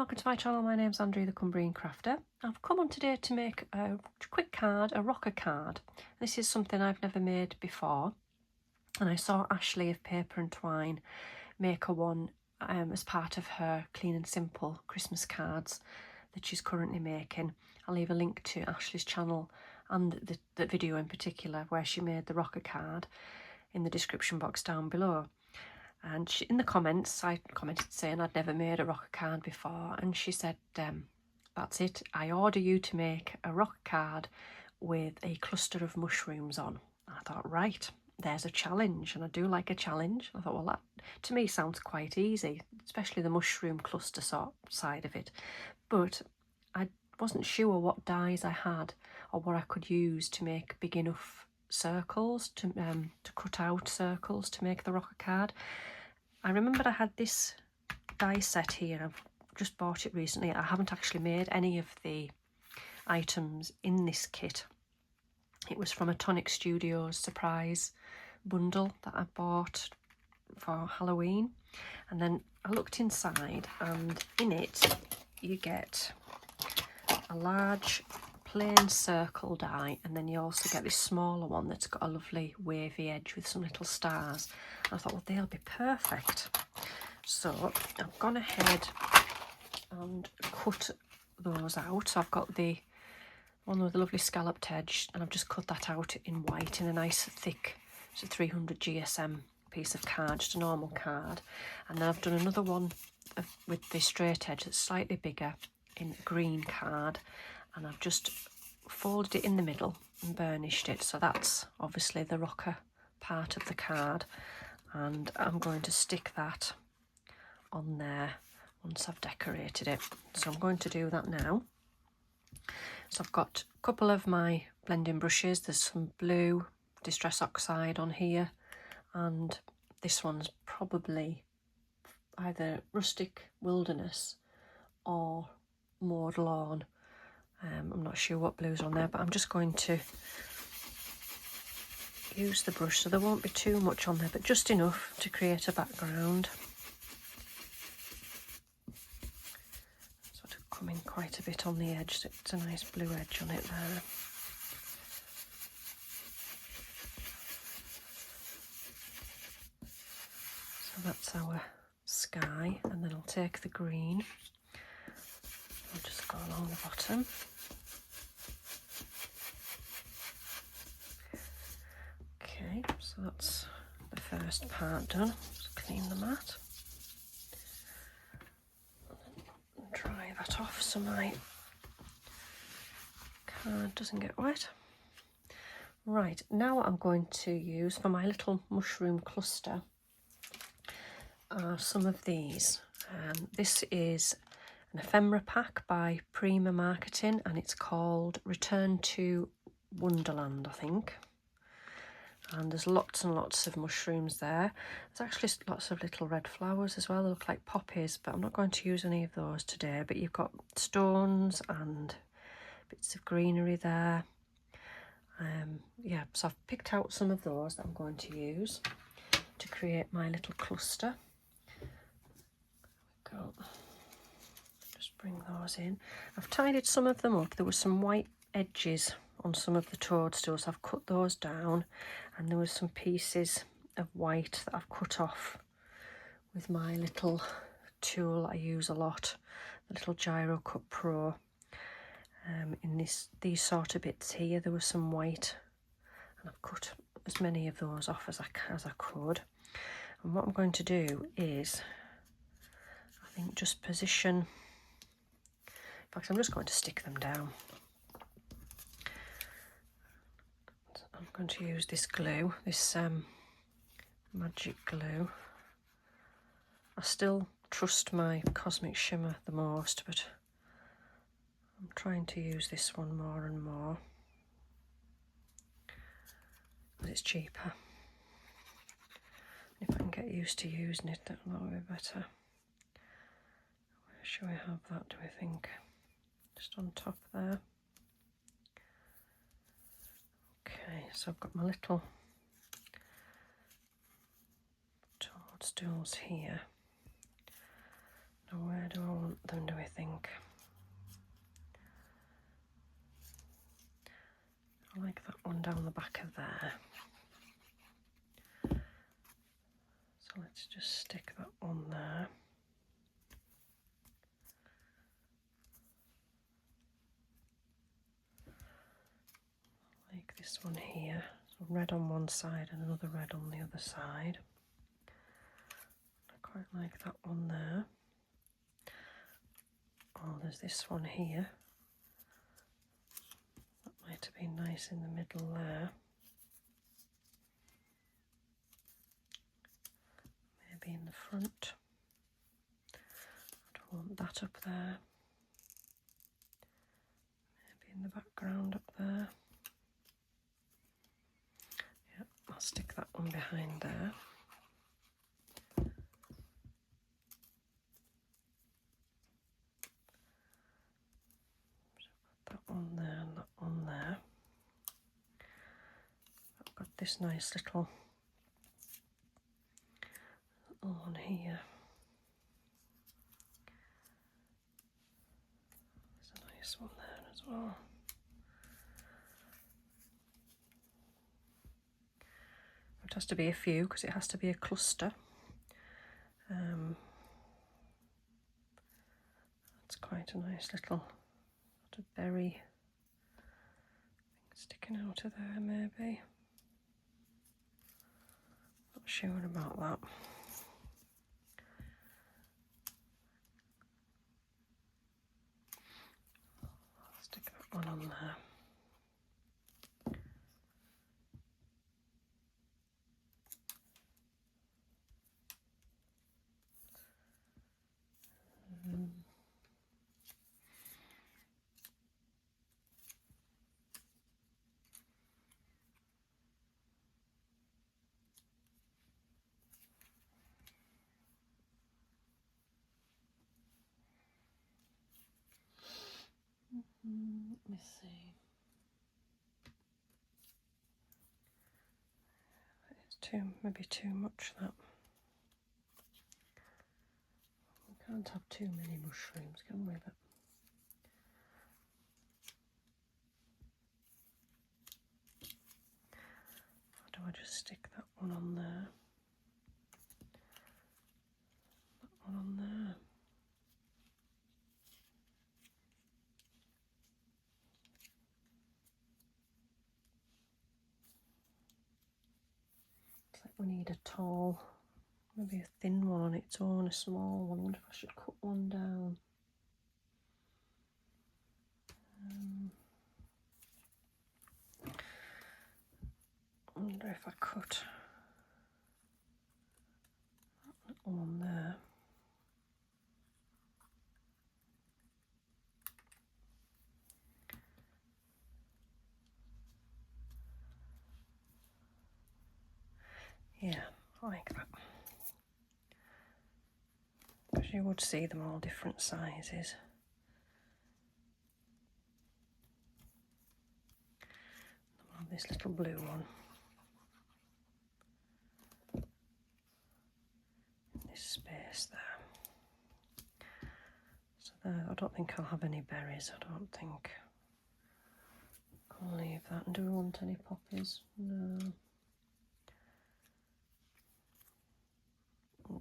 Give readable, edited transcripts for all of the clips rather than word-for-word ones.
welcome to my channel. My name's Andrea the Cumbrian Crafter. I've come on today to make a quick card, a rocker card. This is something I've never made before, and I saw Ashley of Paper and Twine make a one as part of her Clean and Simple Christmas cards that she's currently making. I'll leave a link to Ashley's channel and the video in particular where she made the rocker card in the description box down below. And she, in the comments, I commented saying I'd never made a rocker card before, and she said, that's it, I order you to make a rocker card with a cluster of mushrooms on. I thought, right, there's a challenge, and I do like a challenge. I thought, well, that to me sounds quite easy, especially the mushroom cluster side of it. But I wasn't sure what dies I had or what I could use to make big enough circles, to cut out circles to make the rocker card. I remembered I had this die set here. I've just bought it recently. I haven't actually made any of the items in this kit. It was from a Tonic Studios surprise bundle that I bought for Halloween. And then I looked inside, and in it you get a large plain circle die, and then you also get this smaller one that's got a lovely wavy edge with some little stars. I thought, well, they'll be perfect. So I've gone ahead and cut those out. So I've got the one with the lovely scalloped edge, and I've just cut that out in white in a nice thick, it's a 300 GSM piece of card, just a normal card. And then I've done another one with the straight edge that's slightly bigger in green card, and I've just folded it in the middle and burnished it. So that's obviously the rocker part of the card, and I'm going to stick that on there once I've decorated it. So I'm going to do that now. So I've got a couple of my blending brushes. There's some blue Distress Oxide on here, and this one's probably either Rustic Wilderness or Mowed Lawn. I'm not sure what blue's on there, but I'm just going to use the brush, so there won't be too much on there, but just enough to create a background. Sort of coming quite a bit on the edge, so it's a nice blue edge on it there. So that's our sky, and then I'll take the green. I'll just go along the bottom. Okay, so that's the first part done. Just clean the mat. And dry that off so my card doesn't get wet. Right, now what I'm going to use for my little mushroom cluster are some of these. This is an ephemera pack by Prima Marketing, and it's called Return to Wonderland, I think. And there's lots and lots of mushrooms there. There's actually lots of little red flowers as well. They look like poppies, but I'm not going to use any of those today. But you've got stones and bits of greenery there. Yeah, so I've picked out some of those that I'm going to use to create my little cluster. There we go. Just bring those in. I've tidied some of them up. There were some white edges on some of the toadstools. I've cut those down, and there was some pieces of white that I've cut off with my little tool I use a lot, the little Gyro Cut Pro. In these sort of bits here, there was some white, and I've cut as many of those off as I could. And what I'm going to do is, I think, just position. In fact, I'm just going to stick them down. I'm going to use this glue, this magic glue. I still trust my Cosmic Shimmer the most, but I'm trying to use this one more and more because it's cheaper. If I can get used to using it, that'll be better. Where should we have that, do we think? Just on top there. Okay, so I've got my little toadstools here. So where do I want them, do we think? I like that one down the back of there. So let's just stick that on there. Like this one here. So red on one side and another red on the other side. I quite like that one there. Oh, there's this one here. That might have been nice in the middle there. Maybe in the front. I don't want that up there. Maybe in the background up there. Yep, I'll stick that one behind there. That one there and that one there. I've got this nice little one here. There's a nice one there as well. It has to be a few because it has to be a cluster. That's quite a nice little sort of berry sticking out of there, maybe. Not sure about that. I'll stick that one on there. Let me see. It's maybe too much, that. We can't have too many mushrooms, can we? But how do I just stick that one on there? That one on there. We need a tall, maybe a thin one on its own, a small one. I wonder if I should cut one down. I wonder if I cut that little one there. Yeah, I like that. Because you would see them all different sizes. I'll have this little blue one. In this space there. So there, I don't think I'll have any berries, I don't think. I'll leave that. And do we want any poppies? No.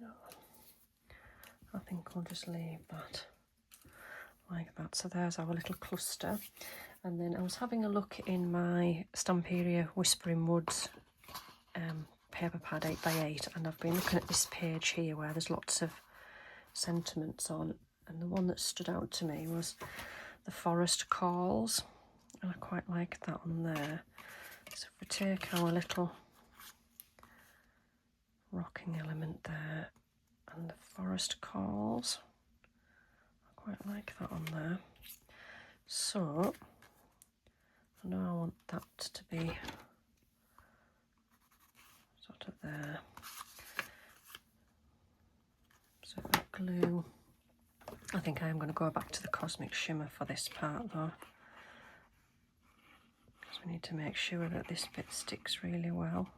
No. I think I'll just leave that like that. So there's our little cluster. And then I was having a look in my Stamperia Whispering Woods paper pad 8x8, and I've been looking at this page here where there's lots of sentiments on, and the one that stood out to me was The Forest Calls, and I quite like that one there. So if we take our little rocking element there and The Forest Calls, I quite like that on there. So I know I want that to be sort of there. So if I glue, I think I am going to go back to the Cosmic Shimmer for this part though, because we need to make sure that this bit sticks really well.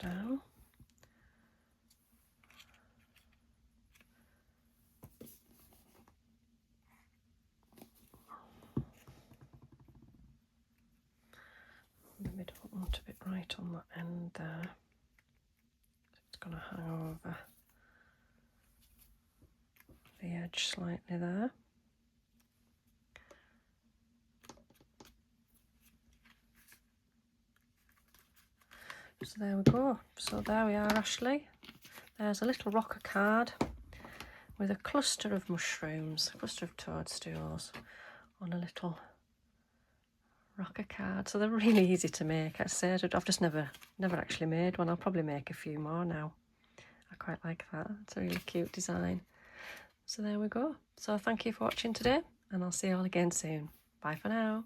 down. We don't want a bit right on that end there. It's going to hang over the edge slightly there. So there we go. So there we are, Ashley. There's a little rocker card with a cluster of mushrooms, a cluster of toadstools on a little rocker card. So they're really easy to make. I said I've just never actually made one. I'll probably make a few more now. I quite like that. It's a really cute design. So there we go. So thank you for watching today, and I'll see you all again soon. Bye for now.